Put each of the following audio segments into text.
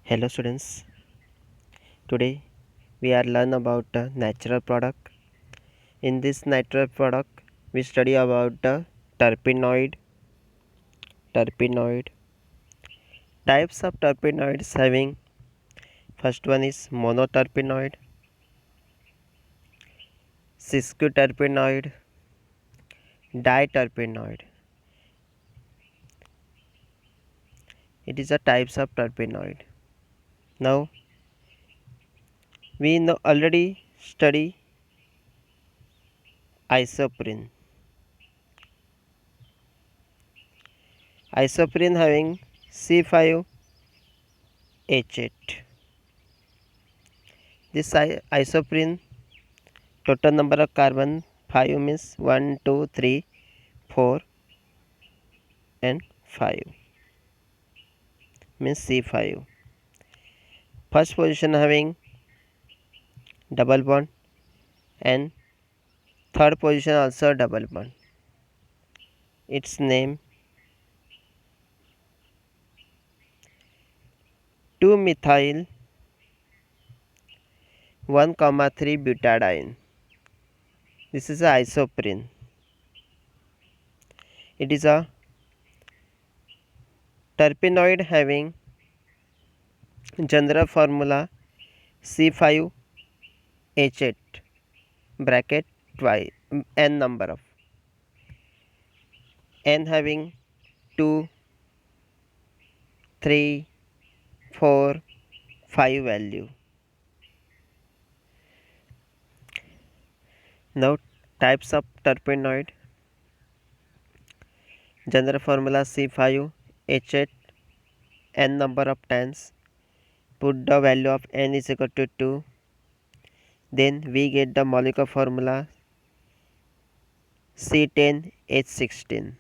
Hello students, today we are learn about the natural product. In this natural product we study about the terpenoid. Terpenoid types of terpenoids having first one is monoterpenoid, sesquiterpenoid, diterpenoid. It is a types of terpenoid. Now we know already study isoprene. Isoprene having C5H8. This isoprene total number of carbon 5 means 1 2 3 4 and 5 means C5. First position having double bond and third position also double bond. Its name 2 methyl 1 comma 3 butadiene. This is a isoprene. It is a terpenoid having general formula C5H8 bracket twice n number of n having 2 3 4 5 value. Now types of terpenoid. General formula C5H8 n number of times. Put the value of n is equal to 2. Then we get the molecular formula C10H16.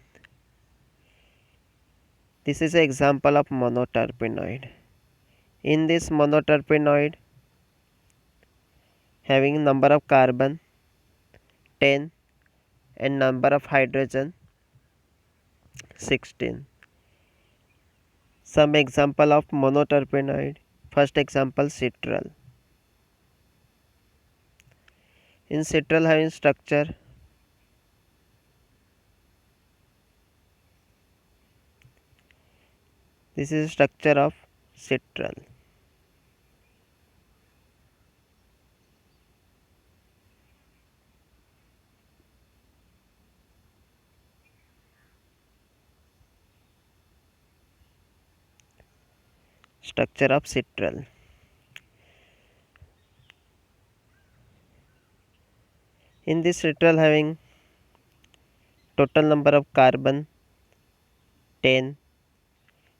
This is an example of monoterpenoid. In this monoterpenoid having number of carbon 10 and number of hydrogen 16. Some example of monoterpenoid. First example citral. In citral having structure this is structure of citral. Structure of citral. In this citral having total number of carbon 10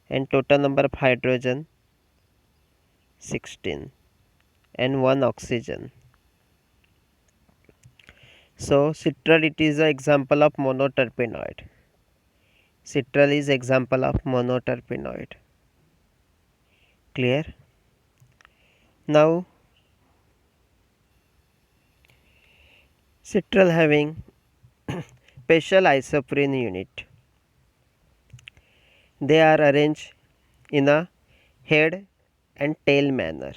and total number of hydrogen 16 and 1 oxygen. So citral it is an example of monoterpenoid. Citral is example of monoterpenoid. Clear? Now citral having special isoprene unit. They are arranged in a head and tail manner.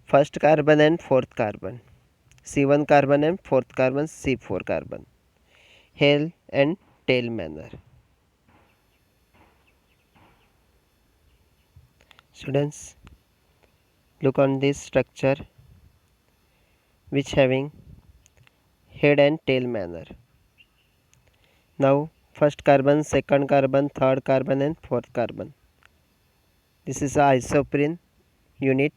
First carbon and fourth carbon. C1 carbon and fourth carbon C4 carbon. Head and tail manner. Students, look on this structure which having head and tail manner. Now first carbon, second carbon, third carbon and fourth carbon. This is a isoprene unit.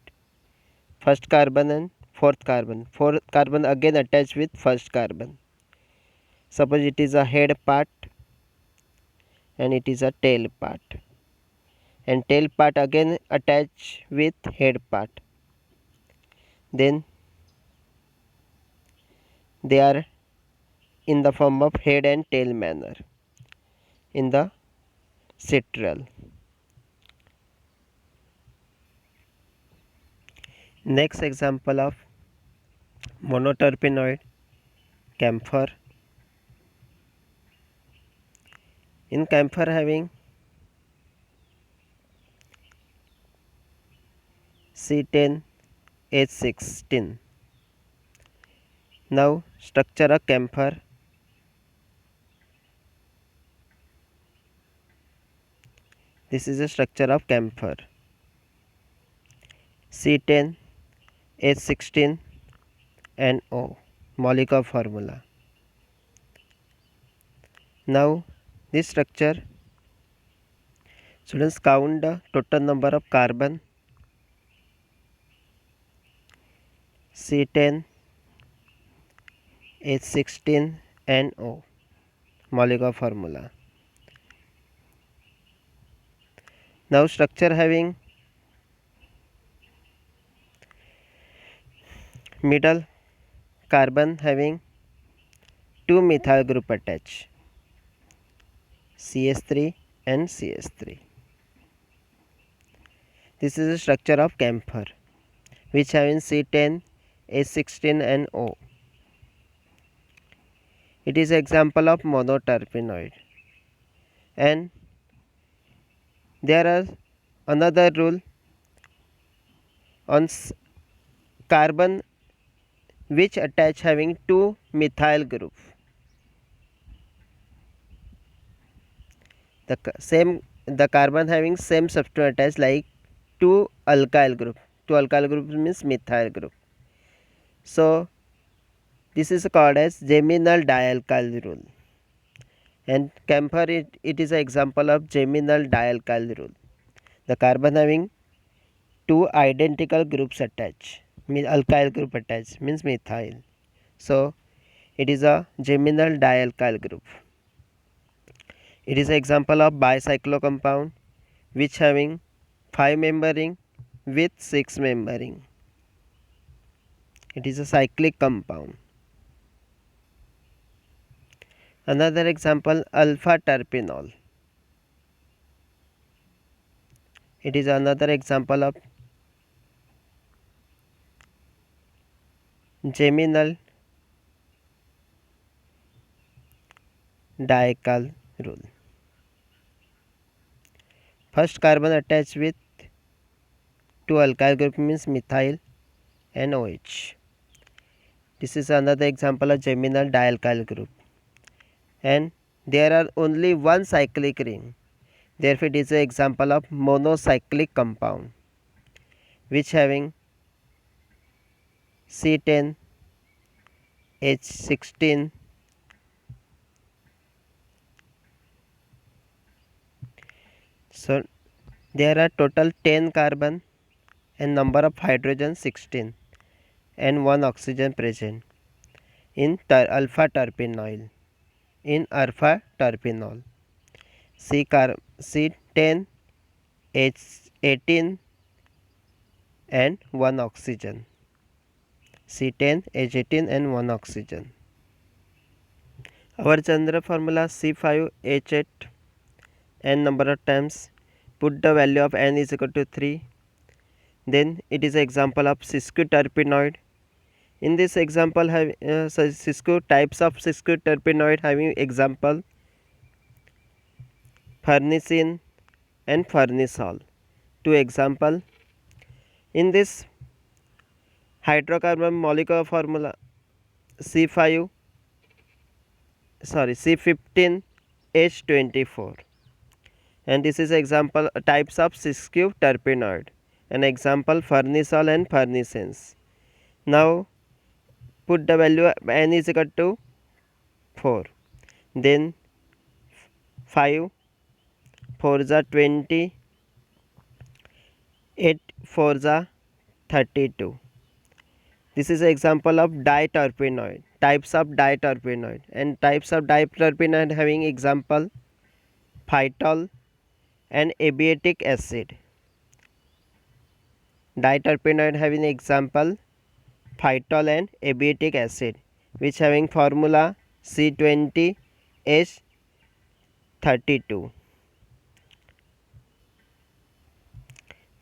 First carbon and fourth carbon. Fourth carbon again attached with first carbon. Suppose it is a head part and it is a tail part. And tail part again attached with head part. Then they are in the form of head and tail manner in the citral. Next example of monoterpenoid camphor. In camphor having C10H16. Now structure of camphor. This is a structure of camphor. C10H16 NO molecular formula. Now this structure, students, count the total number of carbon. C10H16 NO molecular formula. Now structure having middle carbon having 2 methyl group attached, CH3 and CH3. This is the structure of camphor, which having C10H16 and O. It is example of monoterpenoid. And there are another rule on carbon which attach having 2 methyl group. The carbon having same substituent attached like 2 alkyl group. 2 alkyl group means methyl group. So this is called as geminal dialkyl rule. And camphor it is an example of geminal dialkyl rule. The carbon having 2 identical groups attached, means alkyl group attached means methyl. So it is a geminal dialkyl group. It is an example of bicyclo compound which having 5 membering with 6 membering. It is a cyclic compound. Another example, alpha terpenol. It is another example of geminal dialkyl rule. First carbon attached with 2 alkyl group means methyl and OH. This is another example of geminal dialkyl group. And there are only one cyclic ring. Therefore, it is an example of monocyclic compound which having C10H16 so there are total 10 carbon and number of hydrogen 16 and 1 oxygen present in alpha terpenoid. In alpha terpenol, C10H18 and 1 oxygen. C10H18 and 1 oxygen. Our general formula C5H8 n number of times. Put the value of n is equal to 3. Then it is an example of sesquiterpenoid. In this example, types of sesquiterpenoid having example farnesene and farnesol. 2 example. In this hydrocarbon molecular formula C15H24, and this is example types of sesquiterpenoid, an example farnesol and farnesenes. Now put the value n is equal to 4. Then 5 4 za 20, 8 4 za 32. This is an example of diterpenoid, types of diterpenoid, and types of diterpenoid having example phytol and abietic acid. Diterpenoid having example phytol and abietic acid, which having formula C20H32.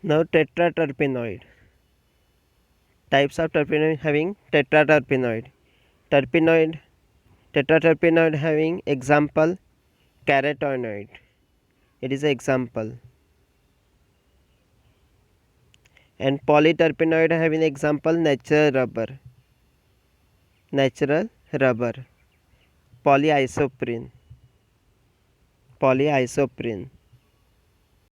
Now tetraterpenoid. Types of terpenoid having tetraterpenoid. Tetraterpenoid having example carotenoid. It is an example. And polyterpenoid having example natural rubber, polyisoprene, polyisoprene.